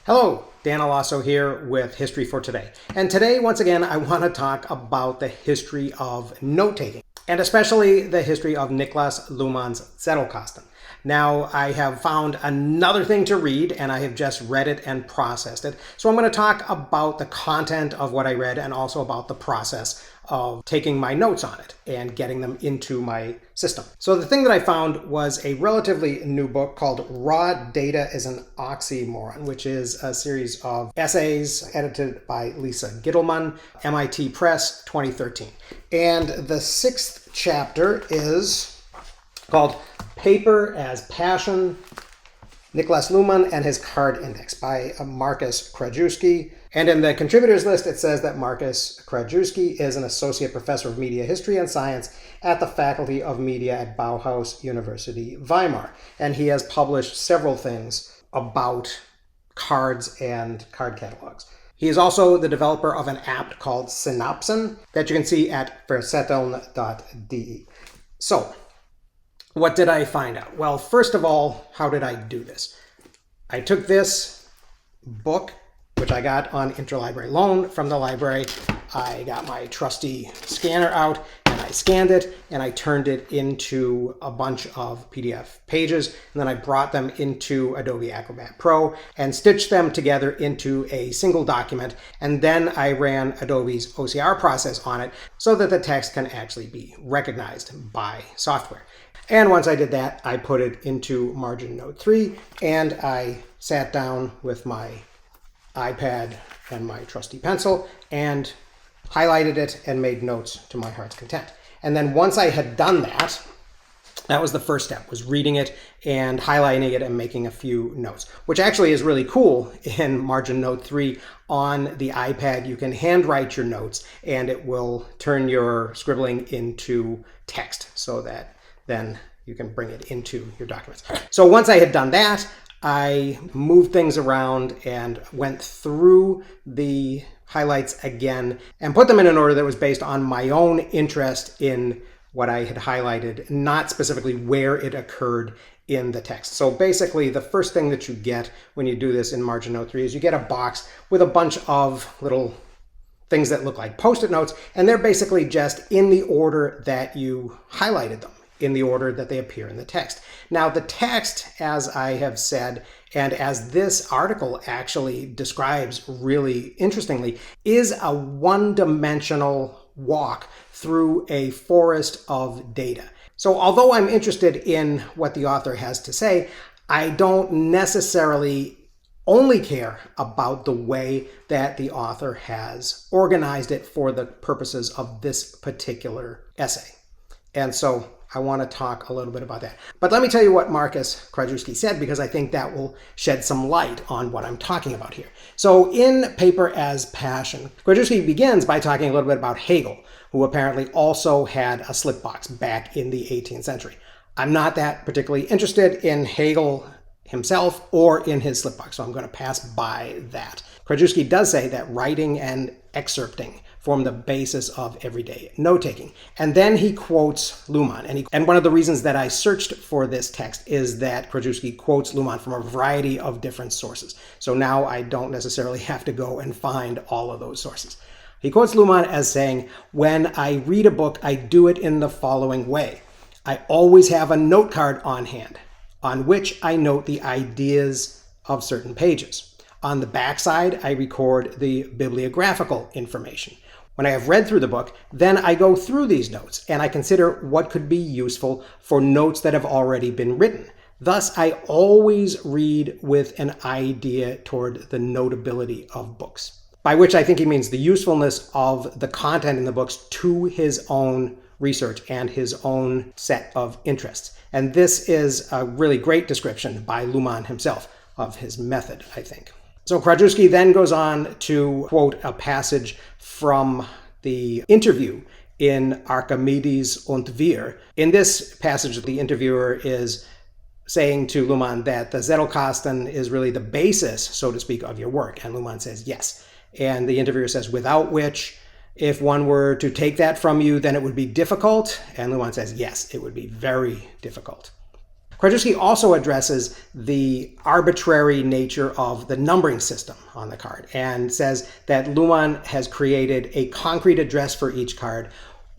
Hello, Dan Alasso here with History for Today. And today, once again, I want to talk about the history of note-taking, and especially the history of Niklas Luhmann's Zettelkasten. Now, I have found another thing to read, and I have just read it and processed it. So I'm going to talk about the content of what I read and also about the process of taking my notes on it and getting them into my system. So the thing that I found was a relatively new book called Raw Data is an Oxymoron, which is a series of essays edited by Lisa Gittelman, MIT Press, 2013. And the sixth chapter is called Paper as Passion, Niklas Luhmann and His Card Index by Markus Krajewski. And in the contributors list, it says that Markus Krajewski is an associate professor of media history and science at the Faculty of Media at Bauhaus University, Weimar. And he has published several things about cards and card catalogs. He is also the developer of an app called Synapsen that you can see at verzetteln.de. So, what did I find out? Well, first of all, how did I do this? I took this book, which I got on interlibrary loan from the library. I got my trusty scanner out and I scanned it and I turned it into a bunch of PDF pages. And then I brought them into Adobe Acrobat Pro and stitched them together into a single document. And then I ran Adobe's OCR process on it so that the text can actually be recognized by software. And once I did that, I put it into Margin Note 3 and I sat down with my iPad and my trusty pencil and highlighted it and made notes to my heart's content. And then once I had done that, that was the first step, was reading it and highlighting it and making a few notes, which actually is really cool. In Margin Note 3 on the iPad, you can handwrite your notes and it will turn your scribbling into text so that then you can bring it into your documents. So once I had done that, I moved things around and went through the highlights again and put them in an order that was based on my own interest in what I had highlighted, not specifically where it occurred in the text. So basically, the first thing that you get when you do this in Margin Note 3 is you get a box with a bunch of little things that look like Post-it notes, and they're basically just in the order that you highlighted them, in the order that they appear in the text. Now, the text, as I have said, and as this article actually describes really interestingly, is a one-dimensional walk through a forest of data. So although I'm interested in what the author has to say, I don't necessarily only care about the way that the author has organized it for the purposes of this particular essay. And so I want to talk a little bit about that. But let me tell you what Markus Krajewski said, because I think that will shed some light on what I'm talking about here. So in Paper as Passion, Krajewski begins by talking a little bit about Hegel, who apparently also had a slip box back in the 18th century. I'm not that particularly interested in Hegel himself or in his slip box, so I'm going to pass by that. Krajewski does say that writing and excerpting form the basis of everyday note-taking. And then he quotes Luhmann. And one of the reasons that I searched for this text is that Krajewski quotes Luhmann from a variety of different sources. So now I don't necessarily have to go and find all of those sources. He quotes Luhmann as saying, "When I read a book, I do it in the following way. I always have a note card on hand on which I note the ideas of certain pages. On the backside, I record the bibliographical information. When I have read through the book, then I go through these notes and I consider what could be useful for notes that have already been written. Thus, I always read with an idea toward the notability of books." By which I think he means the usefulness of the content in the books to his own research and his own set of interests. And this is a really great description by Luhmann himself of his method, I think. So Krajewski then goes on to quote a passage from the interview in Archimedes und Wir. In this passage, the interviewer is saying to Luhmann that the Zettelkasten is really the basis, so to speak, of your work. And Luhmann says yes. And the interviewer says, without which, if one were to take that from you, then it would be difficult. And Luhmann says, yes, it would be very difficult. Krajewski also addresses the arbitrary nature of the numbering system on the card and says that Luhmann has created a concrete address for each card,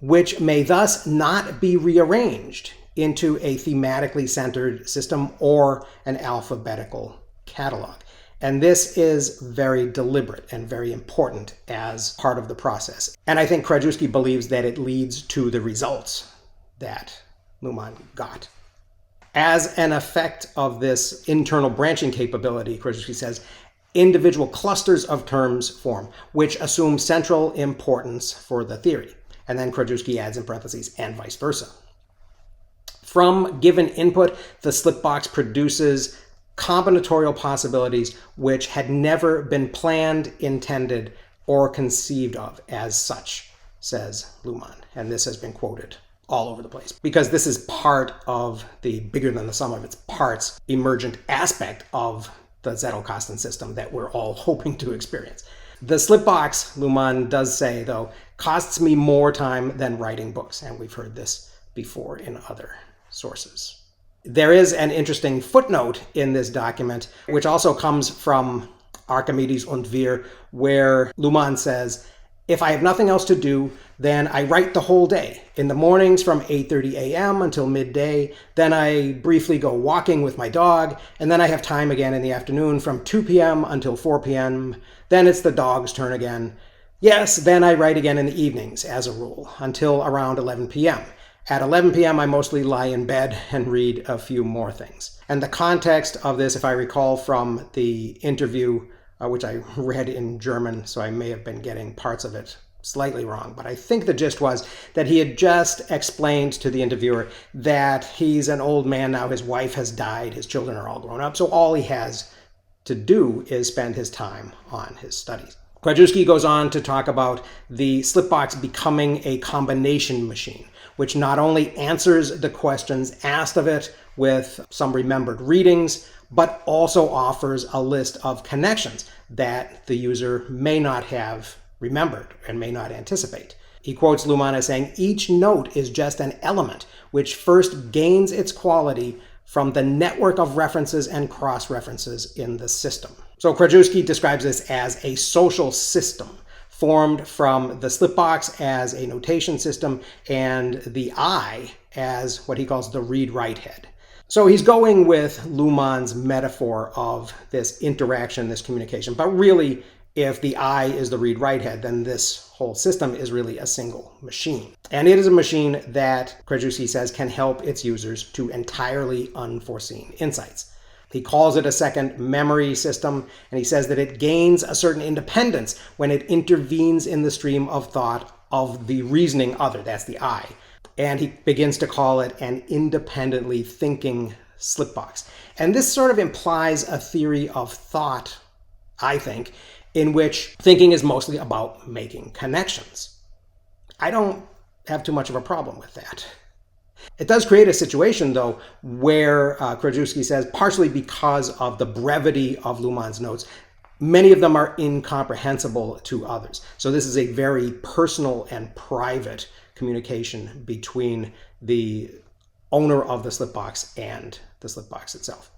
which may thus not be rearranged into a thematically centered system or an alphabetical catalog. And this is very deliberate and very important as part of the process. And I think Krajewski believes that it leads to the results that Luhmann got. As an effect of this internal branching capability, Krajewski says, individual clusters of terms form, which assume central importance for the theory. And then Krajewski adds in parentheses, and vice versa. From given input, the slip box produces combinatorial possibilities which had never been planned, intended, or conceived of as such, says Luhmann. And this has been quoted all over the place, because this is part of the bigger than the sum of its parts emergent aspect of the Zettelkasten system that we're all hoping to experience. The slip box, Luhmann does say, though, costs me more time than writing books, and we've heard this before in other sources. There is an interesting footnote in this document, which also comes from Archimedes und Wir, where Luhmann says, if I have nothing else to do, then I write the whole day. In the mornings from 8:30 a.m. until midday. Then I briefly go walking with my dog. And then I have time again in the afternoon from 2 p.m. until 4 p.m. Then it's the dog's turn again. Yes, then I write again in the evenings, as a rule, until around 11 p.m. At 11 p.m., I mostly lie in bed and read a few more things. And the context of this, if I recall from the interview, which I read in German, so I may have been getting parts of it slightly wrong, but I think the gist was that he had just explained to the interviewer that he's an old man now, his wife has died, his children are all grown up, so all he has to do is spend his time on his studies. Krajewski goes on to talk about the slipbox becoming a combination machine, which not only answers the questions asked of it with some remembered readings, but also offers a list of connections that the user may not have remembered and may not anticipate. He quotes Luhmann as saying, each note is just an element which first gains its quality from the network of references and cross-references in the system. So Krajewski describes this as a social system formed from the slipbox as a notation system and the I as what he calls the read-write head. So he's going with Luhmann's metaphor of this interaction, this communication. But really, if the I is the read-write head, then this whole system is really a single machine. And it is a machine that, Krajewski says, can help its users to entirely unforeseen insights. He calls it a second memory system, and he says that it gains a certain independence when it intervenes in the stream of thought of the reasoning other, that's the I. And he begins to call it an independently thinking slipbox. And this sort of implies a theory of thought, I think, in which thinking is mostly about making connections. I don't have too much of a problem with that. It does create a situation, though, where Krajewski says, partially because of the brevity of Luhmann's notes, many of them are incomprehensible to others. So this is a very personal and private communication between the owner of the slipbox and the slipbox itself.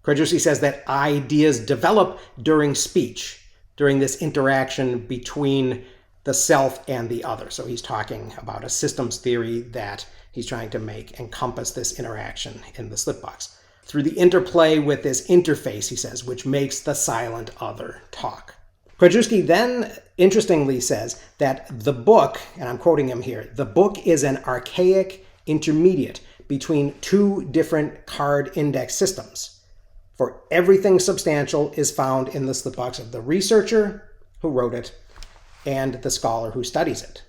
Krajewski says that ideas develop during speech, during this interaction between the self and the other. So he's talking about a systems theory that he's trying to make encompass this interaction in the slipbox. Through the interplay with this interface, he says, which makes the silent other talk. Krajewski then interestingly says that the book, and I'm quoting him here, the book is an archaic intermediate between two different card index systems. For everything substantial is found in the slipbox of the researcher who wrote it and the scholar who studies it,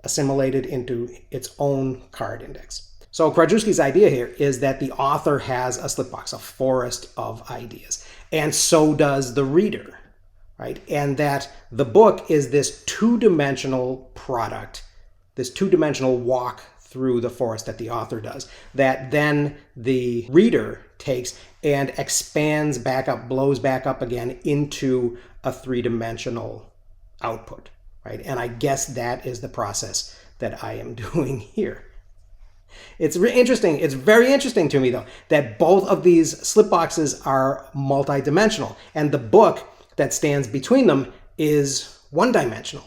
assimilated into its own card index. So Krajewski's idea here is that the author has a slipbox, a forest of ideas, and so does the reader, right? And that the book is this two-dimensional product, this two-dimensional walk through the forest that the author does, that then the reader takes and expands back up, blows back up again into a three-dimensional output, right? And I guess that is the process that I am doing here. It's interesting. It's very interesting to me, though, that both of these slip boxes are multidimensional, and the book that stands between them is one-dimensional.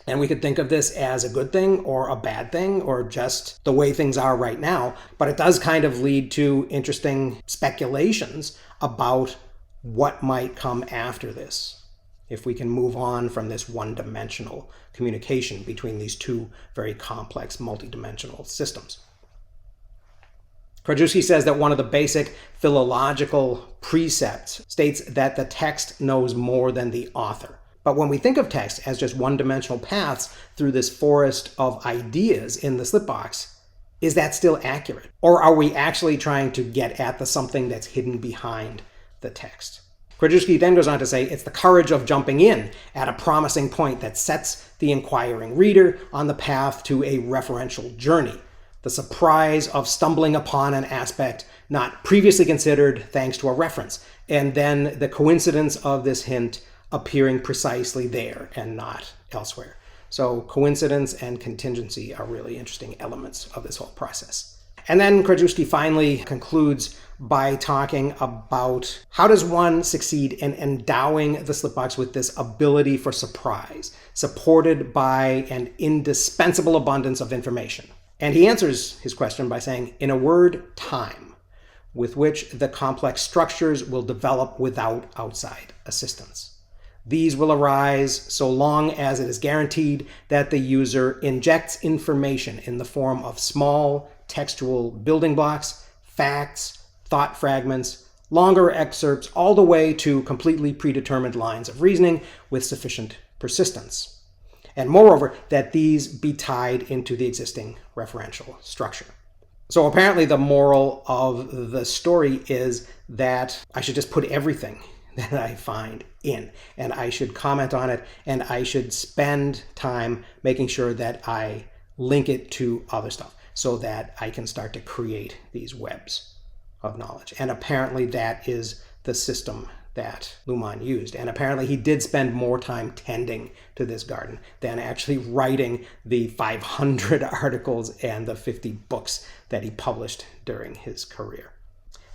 And we could think of this as a good thing or a bad thing or just the way things are right now, but it does kind of lead to interesting speculations about what might come after this, if we can move on from this one-dimensional communication between these two very complex multidimensional systems. Krajewski says that one of the basic philological precepts states that the text knows more than the author. But when we think of text as just one-dimensional paths through this forest of ideas in the slipbox, is that still accurate? Or are we actually trying to get at the something that's hidden behind the text? Krajewski then goes on to say it's the courage of jumping in at a promising point that sets the inquiring reader on the path to a referential journey. The surprise of stumbling upon an aspect not previously considered thanks to a reference, and then the coincidence of this hint appearing precisely there and not elsewhere. So coincidence and contingency are really interesting elements of this whole process. And then Krajewski finally concludes by talking about how does one succeed in endowing the slipbox with this ability for surprise, supported by an indispensable abundance of information. And he answers his question by saying, in a word, time, with which the complex structures will develop without outside assistance. These will arise so long as it is guaranteed that the user injects information in the form of small textual building blocks, facts, thought fragments, longer excerpts, all the way to completely predetermined lines of reasoning with sufficient persistence. And moreover, that these be tied into the existing referential structure. So apparently the moral of the story is that I should just put everything that I find in, and I should comment on it, and I should spend time making sure that I link it to other stuff so that I can start to create these webs of knowledge. And apparently that is the system that Luhmann used. And apparently he did spend more time tending to this garden than actually writing the 500 articles and the 50 books that he published during his career.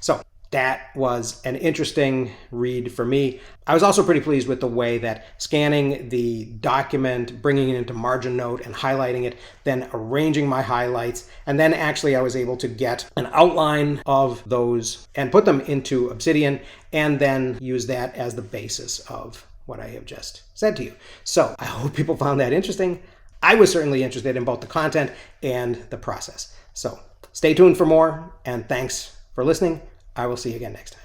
So that was an interesting read for me. I was also pretty pleased with the way that scanning the document, bringing it into margin note and highlighting it, then arranging my highlights, and then actually I was able to get an outline of those and put them into Obsidian and then use that as the basis of what I have just said to you. So I hope people found that interesting. I was certainly interested in both the content and the process. So stay tuned for more, and thanks for listening. I will see you again next time.